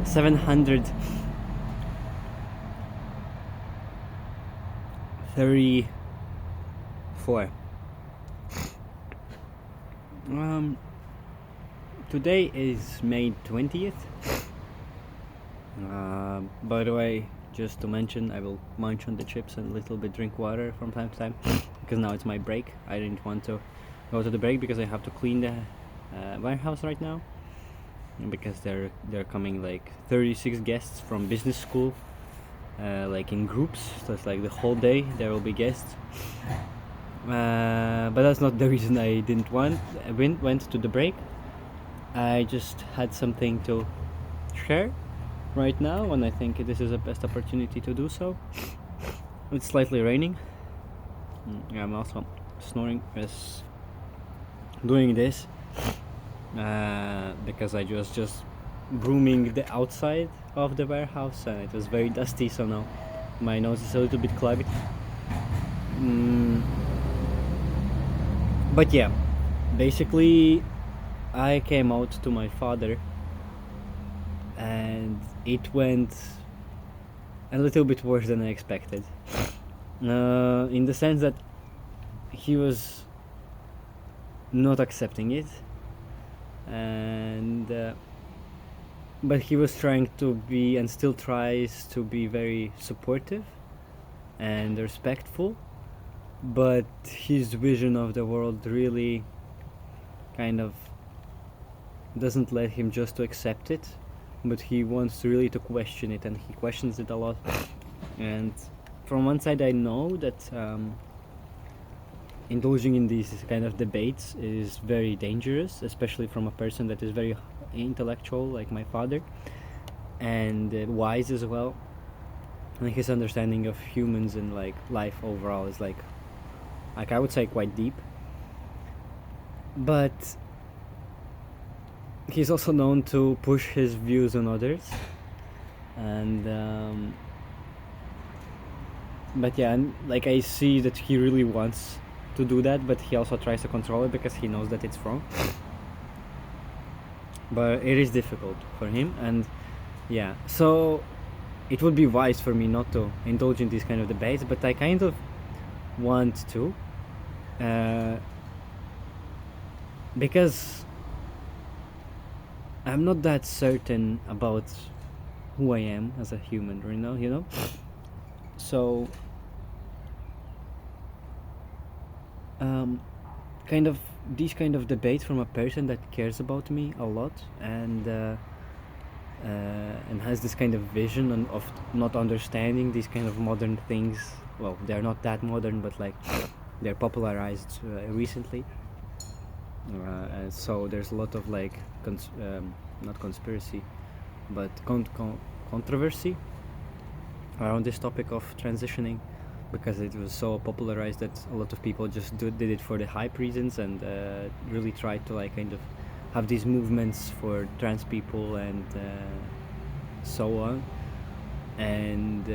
734. Today is May 20th. By the way, just to mention, I will munch on the chips and a little bit drink water from time to time because now it's my break. I didn't want to go to the break because I have to clean the warehouse right now, because they're coming like 36 guests from business school, like in groups, so it's like the whole day there will be guests. But that's not the reason I didn't went to the break. I just had something to share right now, and I think this is the best opportunity to do so. It's slightly raining. I'm also snoring as doing this because I was just brooming the outside of the warehouse and it was very dusty, so now my nose is a little bit clogged. But yeah, basically I came out to my father and it went a little bit worse than I expected, in the sense that he was not accepting it, and but he was trying to be, and still tries to be, very supportive and respectful, but his vision of the world really kind of doesn't let him just to accept it, but he wants really to question it, and he questions it a lot. And from one side I know that indulging in these kind of debates is very dangerous, especially from a person that is very intellectual like my father, and wise as well, and his understanding of humans and like life overall is like I would say quite deep. But he's also known to push his views on others, and but yeah, and like I see that he really wants to do that, but he also tries to control it because he knows that it's wrong. But it is difficult for him, and yeah, so it would be wise for me not to indulge in these kind of debates, but I kind of want to, because I'm not that certain about who I am as a human right now, you know? So, kind of these kind of debates from a person that cares about me a lot, and has this kind of vision of not understanding these kind of modern things. Well, they're not that modern, but like they're popularized recently. And so there's a lot of like not conspiracy, but controversy around this topic of transitioning, because it was so popularized that a lot of people just did it for the hype reasons, and really tried to like kind of have these movements for trans people and so on. And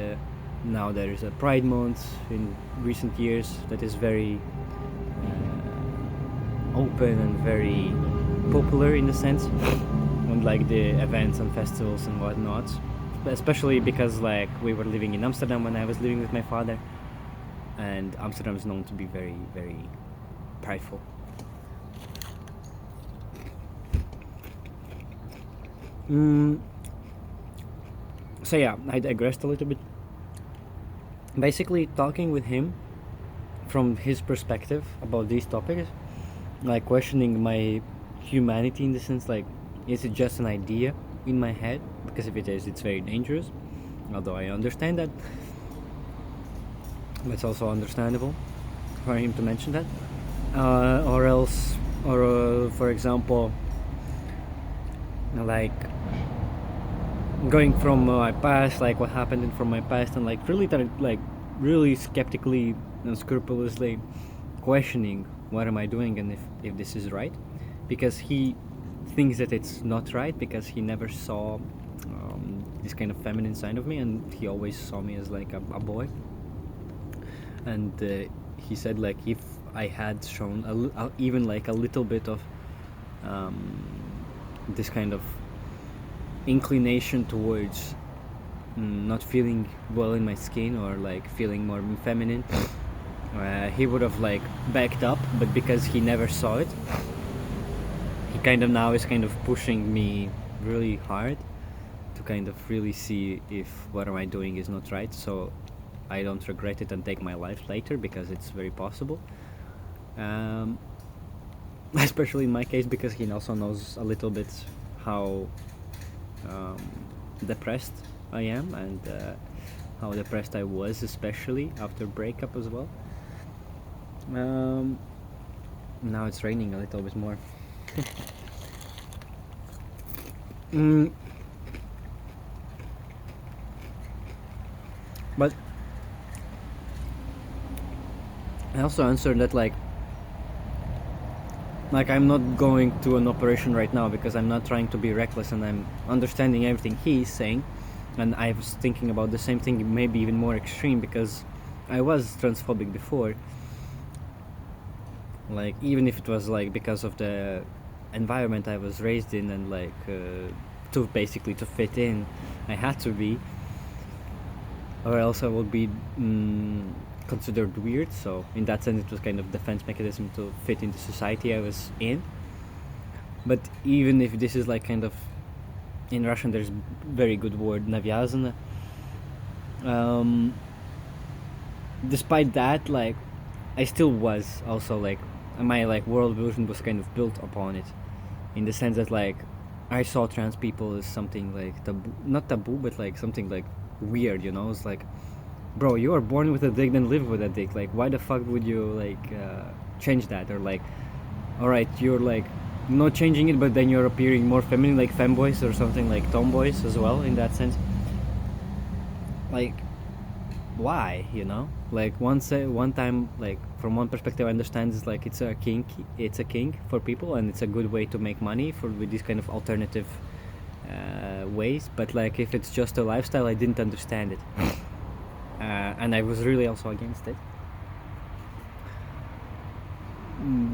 now there is a Pride Month in recent years that is very open and very popular in the sense, on like the events and festivals and whatnot, especially because like we were living in Amsterdam when I was living with my father, and Amsterdam is known to be very, very prideful. So yeah, I digressed a little bit. Basically, talking with him from his perspective about these topics, like questioning my humanity in the sense, like, is it just an idea in my head? Because if it is, it's very dangerous, although I understand that. But it's also understandable for him to mention that. For example, like going from my past, like what happened from my past, and like really skeptically and scrupulously questioning what am I doing and if this is right, because he thinks that it's not right, because he never saw this kind of feminine side of me, and he always saw me as like a boy. And he said like if I had shown even like a little bit of this kind of inclination towards not feeling well in my skin, or like feeling more feminine, he would have like backed up, but because he never saw it, he kind of now is kind of pushing me really hard to kind of really see if what am I doing is not right, so I don't regret it and take my life later, because it's very possible. Especially in my case, because he also knows a little bit how depressed I am, and how depressed I was, especially after breakup as well. Now it's raining a little bit more. But I also answered that like I'm not going to an operation right now because I'm not trying to be reckless, and I'm understanding everything he's saying, and I was thinking about the same thing, maybe even more extreme, because I was transphobic before. Like, even if it was like because of the environment I was raised in, and like to basically to fit in, I had to be, or else I would be considered weird. So in that sense, it was kind of defense mechanism to fit into society I was in. But even if this is like kind of, in Russian there's very good word navyazana, despite that, like I still was also like, my like world vision was kind of built upon it, in the sense that like I saw trans people as something like taboo, not taboo, but like something like weird, you know. It's like, bro, you are born with a dick, then live with a dick. Like, why the fuck would you like change that? Or like, alright, you're like not changing it, but then you're appearing more feminine, like femboys or something, like tomboys as well, in that sense. Like, why, you know? Like, one time, like from one perspective I understand, it's like it's a kink for people, and it's a good way to make money with these kind of alternative ways. But like, if it's just a lifestyle, I didn't understand it. And I was really also against it.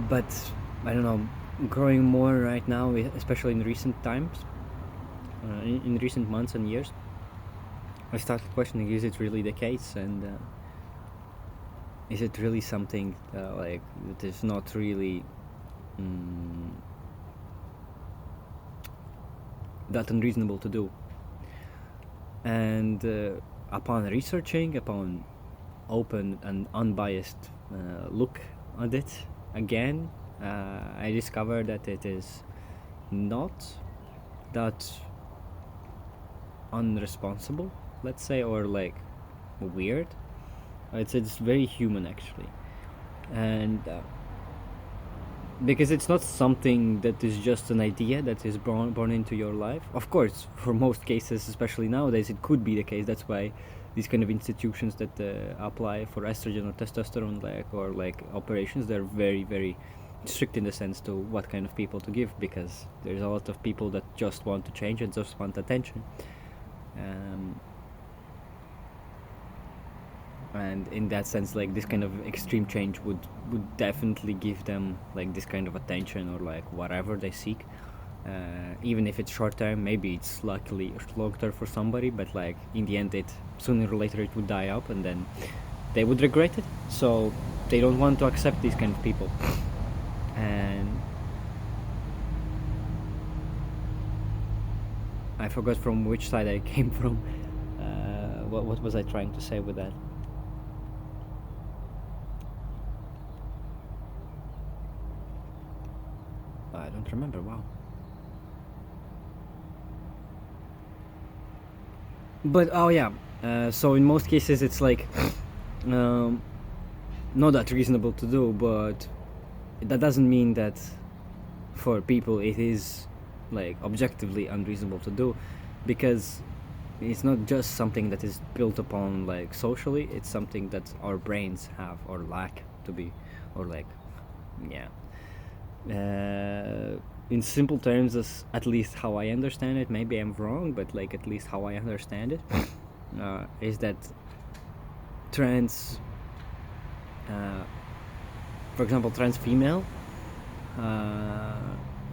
But I don't know, growing more right now, especially in recent times, in recent months and years, I started questioning, is it really the case, and is it really something like that is not really that unreasonable to do? And upon researching, upon open and unbiased look at it again, I discovered that it is not that unresponsible, let's say, or like weird. It's very human, actually. And because it's not something that is just an idea that is born into your life. Of course, for most cases, especially nowadays, it could be the case. That's why these kind of institutions that apply for estrogen or testosterone, or operations, they're very, very strict in the sense to what kind of people to give, because there's a lot of people that just want to change and just want attention. And in that sense, like, this kind of extreme change would definitely give them like this kind of attention, or like whatever they seek, even if it's short term. Maybe it's luckily long term for somebody, but like in the end, sooner or later it would die up, and then they would regret it. So they don't want to accept these kind of people. And I forgot from which side I came from. What was I trying to say with that? I don't remember. Wow. But oh yeah, so in most cases it's like not that reasonable to do, but that doesn't mean that for people it is like objectively unreasonable to do, because it's not just something that is built upon like socially. It's something that our brains have or lack to be, or like, yeah. In simple terms, as at least how I understand it, maybe I'm wrong, but like at least how I understand it, is that trans, for example, trans female,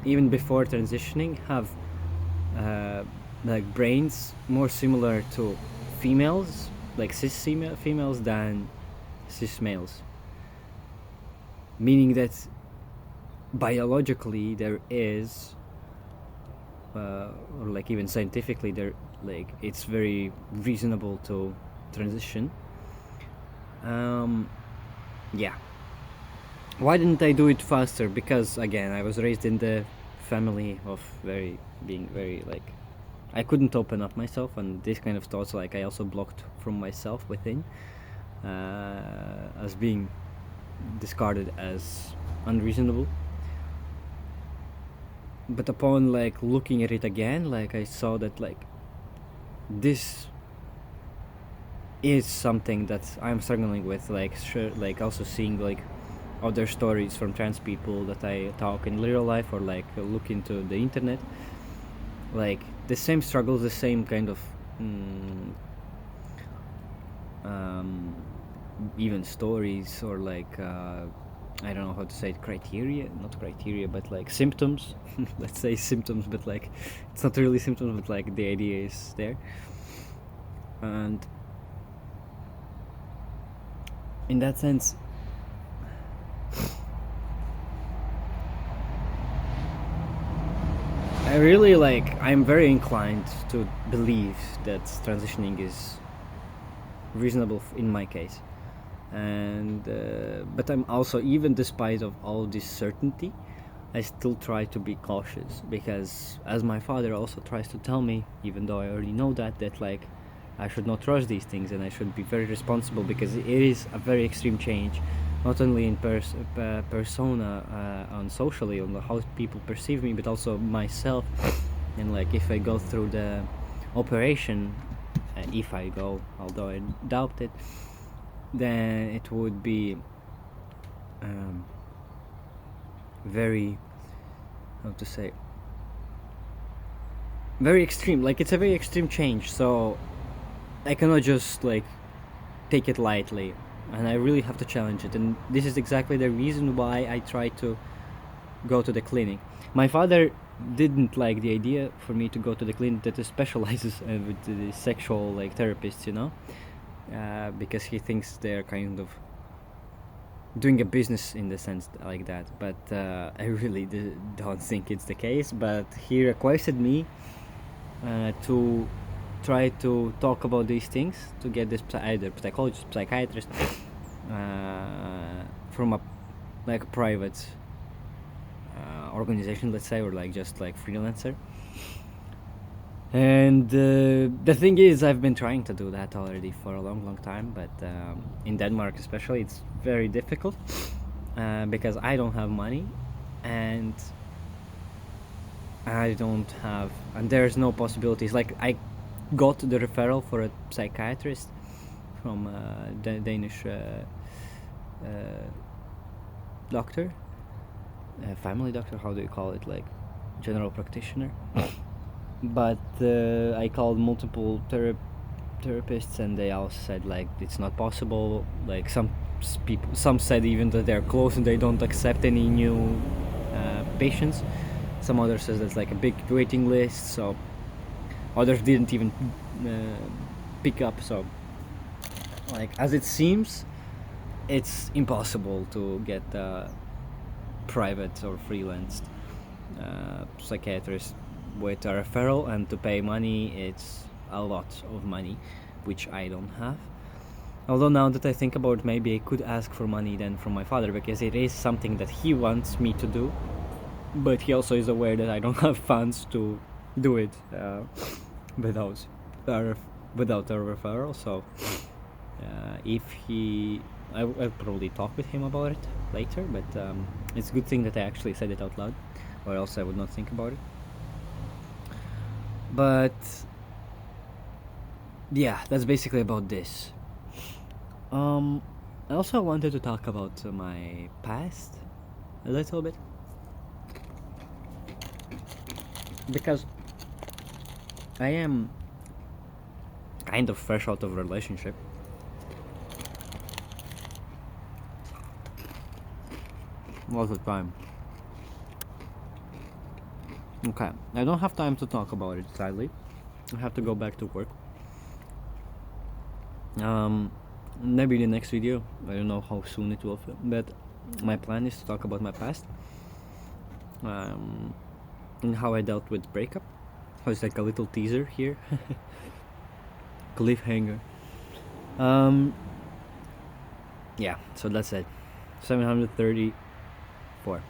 even before transitioning, have like brains more similar to females, like females, than cis males. Meaning that biologically there is, or like even scientifically, there, like it's very reasonable to transition. Yeah. Why didn't I do it faster? Because again, I was raised in the family of being very like, I couldn't open up myself, and this kind of thoughts, like I also blocked from myself within, as being discarded as unreasonable. But upon like looking at it again, like I saw that like this is something that I'm struggling with, like sure, like also seeing like other stories from trans people that I talk in real life, or like look into the internet, like the same struggles, the same kind of even stories, or like I don't know how to say it, not criteria, but like symptoms. Let's say symptoms, but like it's not really symptoms, but like the idea is there. And in that sense, I really like, I'm very inclined to believe that transitioning is reasonable in my case. And but I'm also, even despite of all this certainty, I still try to be cautious, because as my father also tries to tell me, even though I already know that like I should not rush these things, and I should be very responsible, because it is a very extreme change, not only in persona, on socially, on how people perceive me, but also myself. And like if I go through the operation, if I go, although I doubt it, then it would be very, how to say, very extreme. Like it's a very extreme change, so I cannot just like take it lightly, and I really have to challenge it. And this is exactly the reason why I try to go to the clinic. My father didn't like the idea for me to go to the clinic that specializes with the sexual like therapists, because he thinks they're kind of doing a business in the sense like that. But I really don't think it's the case. But he requested me to try to talk about these things, to get this either psychologist, psychiatrist, from a like private organization, let's say, or like just like freelancer. And the thing is, I've been trying to do that already for a long time, but in Denmark especially, it's very difficult, because I don't have money, and there's no possibilities. Like I got the referral for a psychiatrist from the Danish doctor, family doctor, how do you call it, like general practitioner. But I called multiple therapists, and they all said like it's not possible. Like some said even that they're closed and they don't accept any new patients. Some others says there's like a big waiting list, so others didn't even pick up. So like as it seems, it's impossible to get private or freelanced psychiatrist with a referral, and to pay money, it's a lot of money, which I don't have. Although now that I think about it, maybe I could ask for money then from my father, because it is something that he wants me to do, but he also is aware that I don't have funds to do it without a referral. So if I'll probably talk with him about it later, but it's a good thing that I actually said it out loud, or else I would not think about it. But yeah, that's basically about this. I also wanted to talk about my past a little bit, because I am kind of fresh out of a relationship. Lots of time. Okay, I don't have time to talk about it, sadly, I have to go back to work. Maybe the next video, I don't know how soon it will film, but my plan is to talk about my past, and how I dealt with breakup. So it's like a little teaser here. Cliffhanger. Yeah, so that's it. 734.